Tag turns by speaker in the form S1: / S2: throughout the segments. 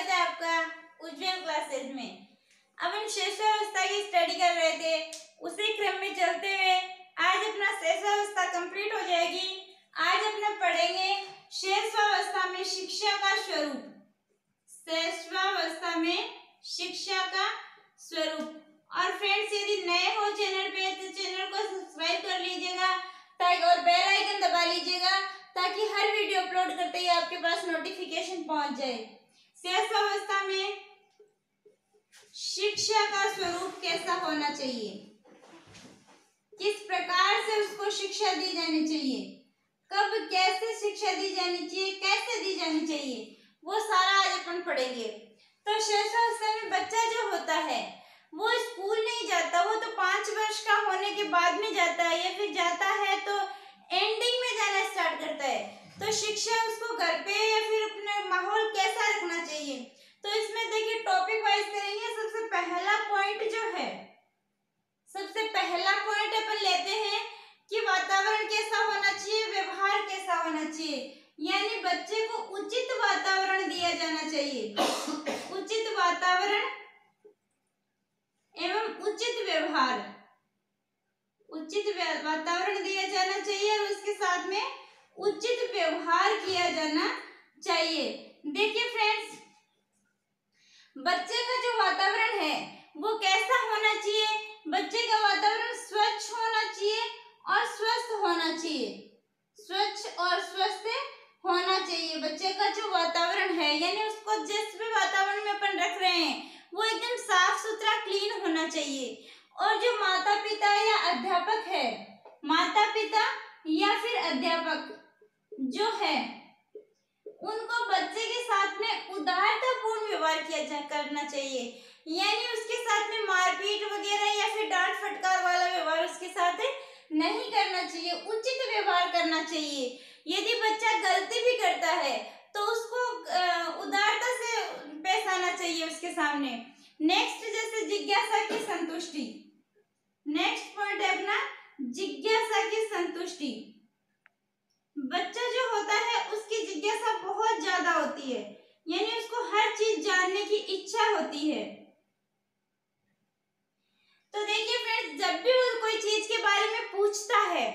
S1: स्वागत है आपका उज्जवल क्लासेस में। अब हम शेष अवस्था की स्टडी कर रहे थे, उसी क्रम में चलते हुए आज अपना शेष अवस्था कंप्लीट हो जाएगी। आज अपना पढ़ेंगे शेषावस्था में शिक्षा का स्वरूप। शेषावस्था में शिक्षा का स्वरूप। और फ्रेंड्स, यदि नए हो चैनल पे तो चैनल को सब्सक्राइब कर लीजिएगा और बेल आइकन दबा लीजिएगा ताकि हर वीडियो अपलोड करते ही आपके पास नोटिफिकेशन पहुंच जाए। शेषावस्था में शिक्षा का स्वरूप कैसा होना चाहिए, किस प्रकार से उसको शिक्षा दी जानी चाहिए, कब कैसे शिक्षा दी जानी चाहिए, कैसे दी जानी चाहिए, वो सारा आज अपन पढ़ेंगे। तो शेषावस्था में बच्चा जो होता है वो स्कूल नहीं जाता, वो तो 5 वर्ष का होने के बाद में जाता है, या फिर जाता है तो एंडिंग में जाना स्टार्ट करता है। तो शिक्षा उसको घर पे या फिर अपने माहौल कैसा रखना चाहिए, तो इसमें देखिए टॉपिक वाइज करेंगे। सबसे पहला पॉइंट जो है, सबसे पहला पॉइंट अपन लेते हैं कि वातावरण कैसा होना चाहिए, व्यवहार कैसा होना चाहिए, यानी बच्चे को उचित वातावरण दिया जाना चाहिए। उचित वातावरण एवं उचित व्यवहार, उचित वातावरण दिया जाना चाहिए और उसके साथ में उचित व्यवहार किया जाना चाहिए। देखिए फ्रेंड्स, बच्चे का जो वातावरण है वो कैसा होना चाहिए, बच्चे का वातावरण स्वच्छ होना चाहिए और स्वस्थ होना चाहिए। स्वच्छ और स्वस्थ होना चाहिए बच्चे का जो वातावरण है, यानी उसको जिस भी वातावरण में अपन रख रहे हैं वो एकदम साफ सुथरा क्लीन होना चाहिए। और जो माता पिता या अध्यापक है, माता पिता या फिर अध्यापक जो है, उनको बच्चे के साथ में उदारतापूर्ण व्यवहार करना चाहिए, यानी उसके साथ में मारपीट वगैरह या फिर डांट फटकार वाला व्यवहार उसके साथ नहीं करना चाहिए, उचित व्यवहार करना चाहिए। यदि बच्चा गलती भी करता है तो उसको उदारता से पेश आना चाहिए उसके सामने। नेक्स्ट, जैसे जिज्ञासा की संतुष्टि। नेक्स्ट पॉइंट है अपना जिज्ञासा की संतुष्टि। बच्चा जो होता है उसकी जिज्ञासा बहुत ज्यादा होती है, यानी उसको हर चीज जानने की इच्छा होती है। तो देखिए फ्रेंड्स, जब भी वो कोई चीज के बारे में पूछता है,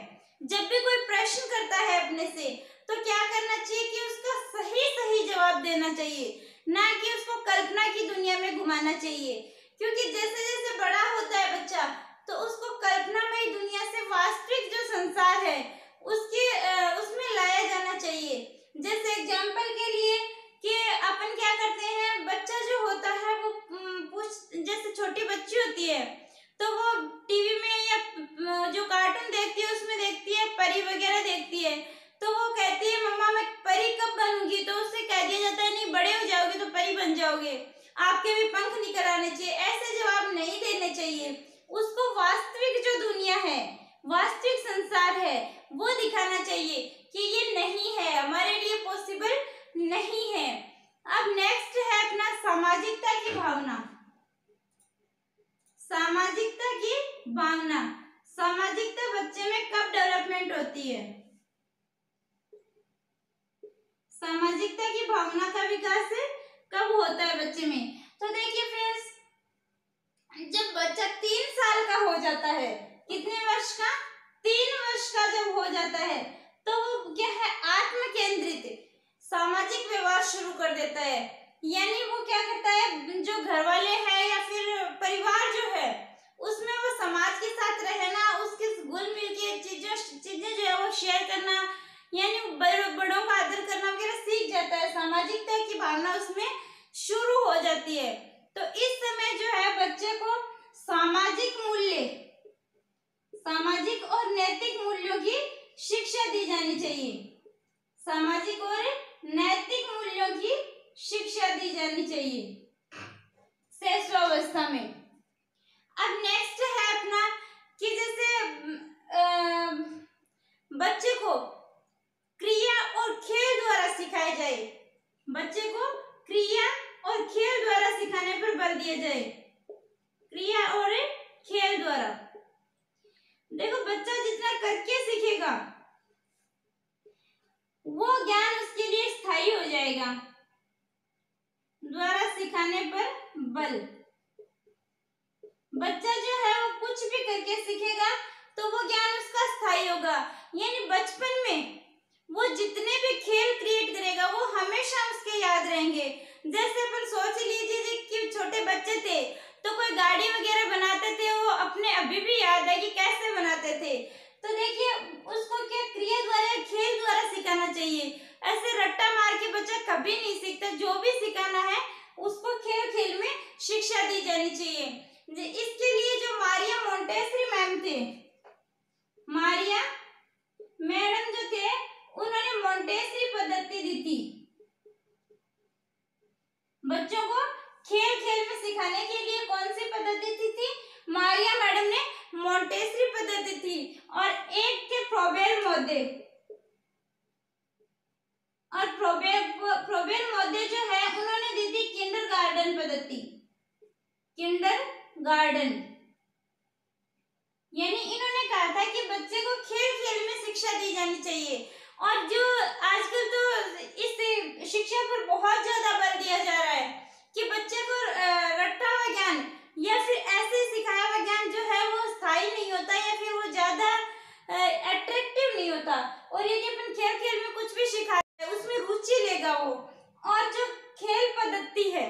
S1: जब भी कोई प्रश्न करता है अपने से, तो क्या करना चाहिए कि उसका सही जवाब देना चाहिए, ना कि उसको कल्पना की दुनिया में घुमाना चाहिए। क्योंकि जैसे जैसे बड़ा होता है बच्चा तो उसको कल्पनामय दुनिया से वास्तविक जो संसार है उसमें लाया जाना चाहिए। जैसे एग्जाम्पल के लिए कि अपन क्या करते हैं, बच्चा जो होता है वो जैसे छोटी बच्ची होती है तो वो टीवी में या जो कार्टून देखती है उसमें देखती है परी वगैरह देखती है, तो वो कहती है मम्मा मैं परी कब बनूंगी, तो उससे कह दिया जाता है नहीं, बड़े हो जाओगे तो परी बन जाओगे, आपके भी पंख निकल आने चाहिए। ऐसे जवाब नहीं देने चाहिए, उसको वास्तविक जो दुनिया है, वास्तविक संसार है वो दिखाना चाहिए कि ये नहीं है, हमारे लिए पॉसिबल नहीं है। अब नेक्स्ट है अपना सामाजिकता की भावना। सामाजिकता की भावना, सामाजिकता बच्चे में कब डेवलपमेंट होती है, सामाजिकता की भावना का विकास कब होता है बच्चे में। तो देखिए फ्रेंड्स, जब बच्चा 3 साल का हो जाता है, कितने वर्ष का, 3 वर्ष का जब हो जाता है तो वो क्या है, आत्म केंद्रित सामाजिक व्यवहार शुरू कर देता है। यानी वो क्या करता है, जो घर वाले हैं या फिर परिवार जो है उसमें वो समाज के साथ रहना, उसके घुल मिल के चीजें जो है वो शेयर करना, यानी बड़ों का आदर करना वगैरह सीख जाता है। सामाजिकता की भावना उसमें शुरू हो जाती है। तो इस समय जो है बच्चे को सामाजिक मूल्य, सामाजिक और नैतिक मूल्यों की शिक्षा दी जानी चाहिए। सामाजिक और नैतिक मूल्यों की शिक्षा दी जानी चाहिए शेषावस्था में। अब नेक्स्ट है अपना कि जैसे बच्चे को क्रिया और खेल द्वारा सिखाया जाए, बच्चे को क्रिया और खेल द्वारा सिखाने पर बल दिया जाए। क्रिया और खेल द्वारा, देखो बच्चा जितना करके सीखेगा वो ज्ञान उसके लिए स्थायी हो जाएगा। द्वारा सिखाने पर बल। बच्चा जो है वो कुछ भी करके सीखेगा तो वो ज्ञान उसका स्थायी होगा। यानी बचपन में वो जितने भी खेल क्रिएट करेगा वो हमेशा उसके याद रहेंगे। जैसे अपन सोच लीजिए कि छोटे बच्चे थे तो कोई गाड़ी वगैरह बनाते थे, वो अपने अभी भी याद है कि कैसे बनाते थे। तो देखिए उसको क्या क्रिया द्वारा, खेल द्वारा सिखाना चाहिए। ऐसे रट्टा मार के बच्चा कभी नहीं सीखता। जो भी सिखाना है उसको खेल खेल में शिक्षा दी जानी चाहिए। इसके लिए जो मारिया मोंटेसरी मैम थे, मारिया मैडम जो थे उन्होंने मोंटेसरी पद्धति दी थी बच्चों को खेल खेल में सिखाने के लिए। कौन सी पद्धति थी? मारिया मैडम ने मोंटेसरी पद्धति थी। और एक थे फ्रोबेल मोदे, और फ्रोबेल मोदे जो है उन्होंने दी थी किंडरगार्टन पद्धति, किंडरगार्टन। यानी इन्होंने कहा था कि बच्चे को खेल खेल में शिक्षा दी जानी चाहिए। और जो आजकल तो इस शिक्षा पर बहुत ज्यादा बल दिया जा रहा है कि बच्चे को रट्टा हुआ ज्ञान या फिर ऐसे सिखाया हुआ ज्ञान जो है वो स्थायी नहीं होता या फिर वो ज्यादा अट्रैक्टिव नहीं होता। और यदि अपन खेल खेल में कुछ भी सिखाते हैं उसमें रुचि लेगा वो। और जो खेल पद्धति है,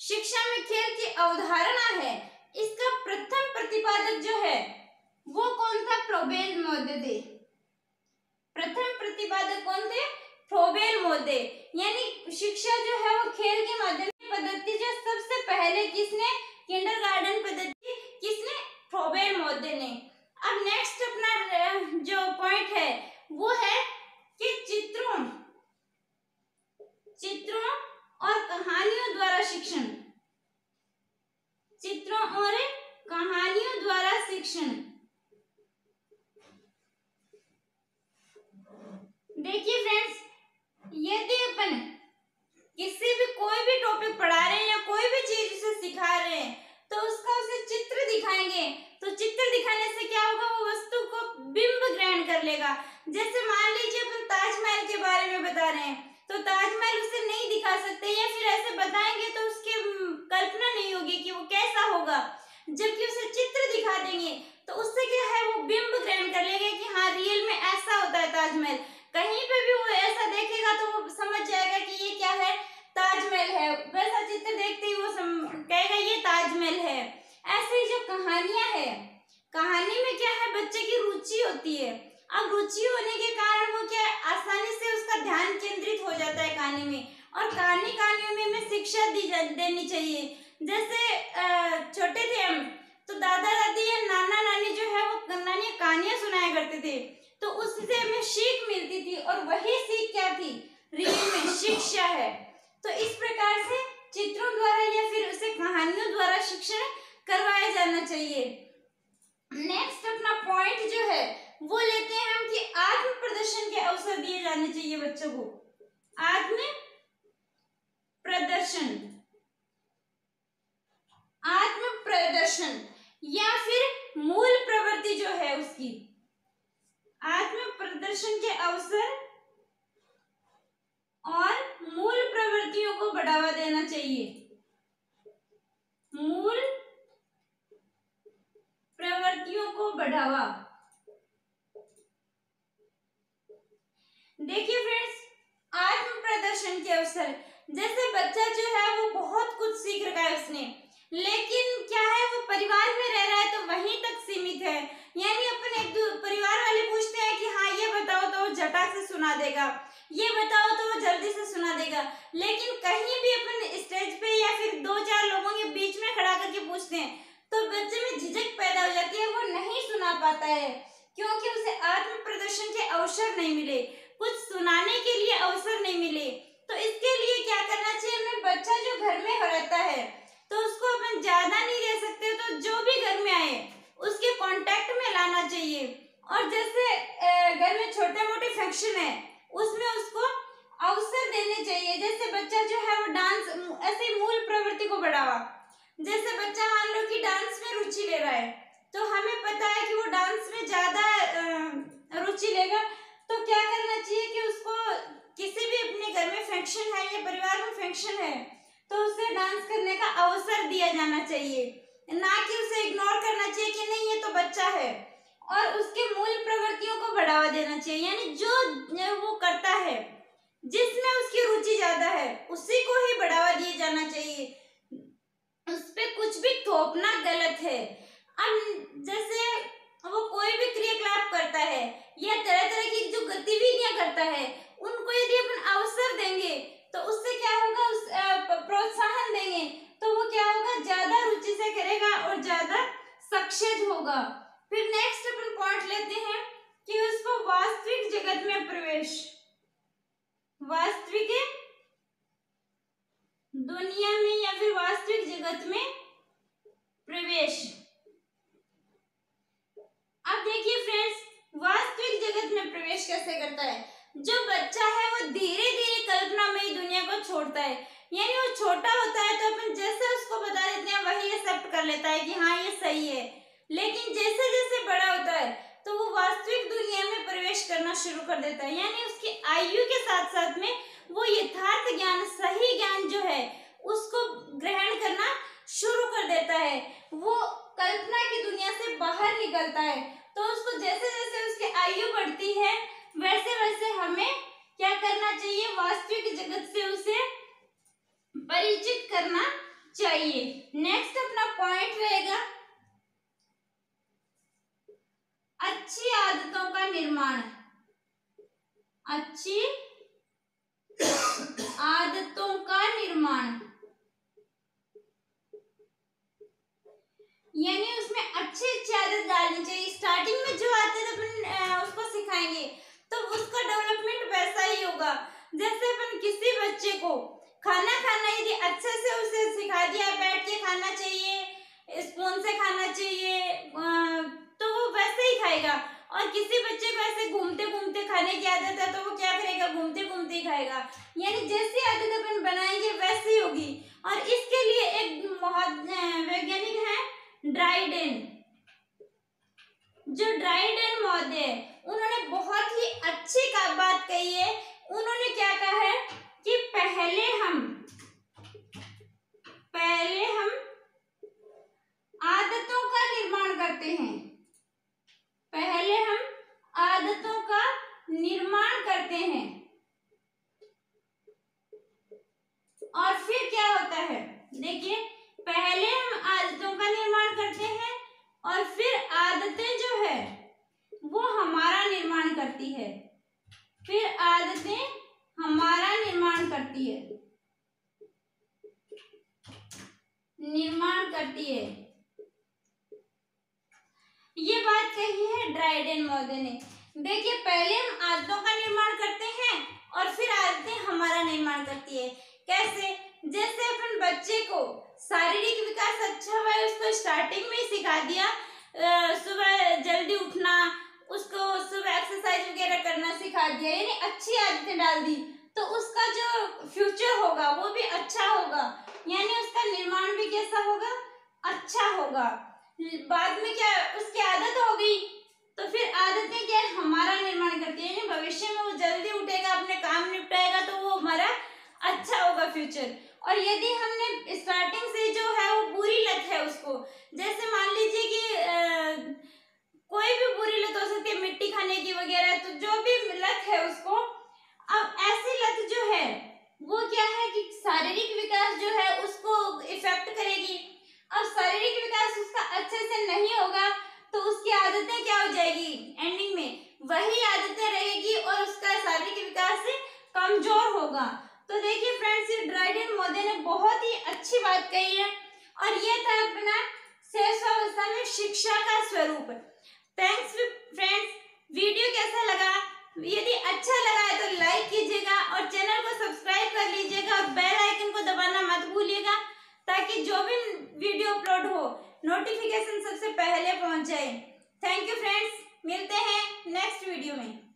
S1: शिक्षा में खेल की अवधारणा है, इसका प्रथम प्रतिपादक जो है वो कौन था? फ्रोबेल मोदे थे। प्रथम प्रतिपादक कौन थे? फ्रोबेल मोदे। यानी शिक्षा जो है वो खेल के माध्यम से पद्धति जो सबसे पहले किसने? किंडरगार्टन पद्धति किसने? फ्रोबेल मोदे ने। अब नेक्स्ट अपना जो पॉइंट है वो है कि चित्रों और कहानियों द्वारा शिक्षण। चित्रों और कहानियों द्वारा शिक्षण। देखिए फ्रेंड्स, यदि अपन किसी भी कोई भी टॉपिक पढ़ा रहे हैं या कोई भी चीज उसे सिखा रहे हैं तो उसका उसे चित्र दिखाएंगे तो चित्र दिखाने से क्या होगा? वो वस्तु को बिंब ग्रहण कर लेगा। जैसे मान लीजिए अपन ताजमहल के बारे में बता रहे हैं तो ताजमहल उसे नहीं दिखा सकते या फिर ऐसे बताएंगे तो उसकी कल्पना नहीं होगी कि वो कैसा होगा। जबकि उसे चित्र दिखा देंगे तो उससे क्या है? वो बिंब ग्रहण कर लेगा कि हाँ रियल में ऐसा होता है ताजमहल। कहीं पे भी वो ऐसा देखेगा तो वो समझ जाएगा कि ये क्या है? ताजमहल है। वैसा चित्र देखते ही वो कहेगा ये ताजमहल है। ऐसे ही जो कहानियां है, कहानी में क्या है? बच्चे की रुचि होती है। अब रुचि होने के कारण वो क्या है? आसानी से उसका ध्यान केंद्रित हो जाता है कहानी में। और कहानियों में हमें शिक्षा देनी चाहिए। जैसे छोटे थे हम तो दादा दादी या नाना नानी जो है वो कहानियां सुनाया करते थे तो उससे हमें सीख मिलती थी। और वही सीख क्या थी? रियल में शिक्षा है। तो इस प्रकार से चित्रों द्वारा या फिर उसे कहानियों द्वारा शिक्षण करवाया जाना चाहिए। नेक्स्ट अपना पॉइंट जो है वो लेते हैं हम कि आत्म प्रदर्शन के अवसर दिए जाने चाहिए बच्चों को। आत्म प्रदर्शन या फिर मूल प्रवृत्ति जो है उसकी, आत्म प्रदर्शन के अवसर और मूल प्रवृत्तियों को बढ़ावा देना चाहिए। मूल प्रवृत्तियों को बढ़ावा। देखिए फ्रेंड्स, आत्म प्रदर्शन के अवसर, जैसे बच्चा जो है वो बहुत कुछ सीख रखा है उसने, लेकिन क्या है वो परिवार में रह रहा है तो वहीं तक सीमित है। यानी अपन एक परिवार वाले पूछते हैं कि हाँ ये बताओ तो वो झटाक से सुना देगा, ये बताओ तो वो जल्दी से सुना देगा। लेकिन कहीं भी अपन स्टेज पे या फिर 2-4 लोगों के बीच में खड़ा करके पूछते हैं तो बच्चे में झिझक पैदा हो जाती है, वो नहीं सुना पाता है क्योंकि उसे आत्म प्रदर्शन के अवसर नहीं मिले, कुछ सुनाने के लिए अवसर नहीं मिले। तो इसके लिए क्या करना चाहिए हमें? बच्चा जो घर में रहता है तो उसको अपन ज्यादा नहीं रह सकते तो जो भी घर में आए उसके कांटेक्ट में लाना चाहिए। और जैसे घर में छोटे मोटे फंक्शन है उसमें उसको अवसर देने चाहिए। जैसे बच्चा जो है वो डांस, ऐसे मूल प्रवृत्ति को बढ़ावा। जैसे बच्चा मान लो कि डांस में रुचि ले रहा है तो हमें पता है कि वो डांस में ज्यादा रुचि लेगा तो क्या करना चाहिए कि उसको किसी भी अपने घर में फंक्शन है या परिवार में फंक्शन है तो उसे डांस करने का अवसर दिया जाना चाहिए, ना कि उसे इग्नोर करना चाहिए कि नहीं ये तो बच्चा है, और उसके मूल प्रवृत्तियों को बढ़ावा देना चाहिए। यानी जो वो करता है, जिसमें उसकी रुचि ज्यादा है, उसी को ही बढ़ावा दिया जाना चाहिए। उस पे कुछ भी थोपना गलत है। अब जैसे वो कोई भी क्रियाकलाप करता है या तरह तरह की जो गतिविधियां करता है, उनको यदि अपन अवसर देंगे तो उससे क्या होगा, उस प्रोत्साहन देंगे तो वो क्या होगा, ज्यादा रुचि से करेगा और ज्यादा सक्सेस होगा। फिर नेक्स्ट अपन पॉइंट लेते हैं कि उसको वास्तविक जगत में प्रवेश, वास्तविक दुनिया में या फिर वास्तविक जगत में प्रवेश। अब देखिए फ्रेंड्स, वास्तविक जगत में प्रवेश कैसे करता है। जो बच्चा है वो धीरे धीरे कल्पनामयी दुनिया को छोड़ता है। यानी वो छोटा होता है तो अपन जैसे उसको बता देते हैं वही एक्सेप्ट कर लेता है कि हाँ ये सही है, लेकिन जैसे जैसे बड़ा होता है तो वो वास्तविक दुनिया में प्रवेश करना शुरू कर देता है। यानी उसकी आयु के साथ साथ में वो यथार्थ ज्ञान, सही ज्ञान जो है उसको ग्रहण करना शुरू कर देता है। वो कल्पना की दुनिया से बाहर निकलता है। तो उसको जैसे जैसे उसकी आयु बढ़ती है वैसे वैसे हमें क्या करना चाहिए, वास्तविक जगत से उसे परिचित करना चाहिए। नेक्स्ट अपना पॉइंट रहेगा अच्छी आदतों का निर्माण। अच्छी आदतों का निर्माण यानी उसमें अच्छी अच्छी आदत डालनी चाहिए। स्टार्टिंग में जो आदत अपन उसको सिखाएंगे तो उसका डेवलपमेंट वैसा ही होगा। जैसे अपन किसी बच्चे को खाना खाना यदि अच्छे से उसे सिखा दिया, बैठ के खाना चाहिए, स्पून से खाना चाहिए, तो वो वैसे ही खाएगा। और किसी बच्चे को ऐसे घूमते घूमते खाने की आदत है तो वो क्या करेगा, घूमते घूमते ही खाएगा। यानी जैसी आदत अपन बनाएंगे वैसी होगी। और इसके लिए एक वैज्ञानिक है ड्राइडेन, जो ड्राइडेन महोदय, उन्होंने बहुत ही अच्छी बात कही है। उन्होंने क्या कहा है कि पहले हम आदतों का निर्माण करते हैं। पहले हम आदतों का निर्माण करते हैं और फिर क्या होता है, देखिए पहले हम आदतों का निर्माण करते हैं और फिर आदतें जो है वो हमारा निर्माण करती है। फिर आदतें हमारा निर्माण करती है, ये बात कही है ड्राइडेन महोदय ने। देखिए पहले हम आदतों का निर्माण करते हैं और फिर आदतें हमारा निर्माण करती है। कैसे, जैसे अपन बच्चे को शारीरिक विकास अच्छा हुआ है, उसको स्टार्टिंग में ही सिखा दिया, सुबह जल्दी उठना, उसको सुबह एक्सरसाइज वगैरह करना सिखा दिया, यानी अच्छी आदतें डाल दी, तो उसका जो फ्यूचर होगा वो भी अच्छा होगा। यानी उसका निर्माण भी कैसा होगा, अच्छा होगा। बाद में क्या उसकी आदत हो गई तो फिर आदतें क्या हमारा निर्माण करती है। यानी भविष्य में वो जल्दी उठेगा, अपने काम निपटाएगा तो वो हमारा अच्छा होगा फ्यूचर। और यदि हमने स्टार्टिंग से जो है वो बुरी लत है उसको, जैसे मान लीजिए कि कोई भी बुरी लत हो सकती है मिट्टी खाने की वगैरह, तो जो भी लत है उसको, अब ऐसी लत जो है वो क्या है कि शारीरिक विकास जो है उसको इफेक्ट करेगी। अब शारीरिक विकास उसका अच्छे से नहीं होगा तो उसकी आदतें क्या हो जाएगी, एंडिंग में वही आदतें रहेगी और उसका शारीरिक विकास कमजोर होगा। तो देखिए फ्रेंड्स, ये ड्राइडेन महोदय ने बहुत ही अच्छी बात कही है और ये था अपना शैशवावस्था में शिक्षा का स्वरूप। थैंक्स फ्रेंड्स, वीडियो कैसा लगा, यदि अच्छा लगा है तो लाइक कीजिएगा और चैनल को सब्सक्राइब कर लीजिएगा और बेल आइकन को दबाना मत भूलिएगा ताकि जो भी वीडियो अपलोड हो नोटिफिकेशन सबसे पहले पहुंच जाए। थैंक यू फ्रेंड्स, मिलते हैं नेक्स्ट वीडियो में।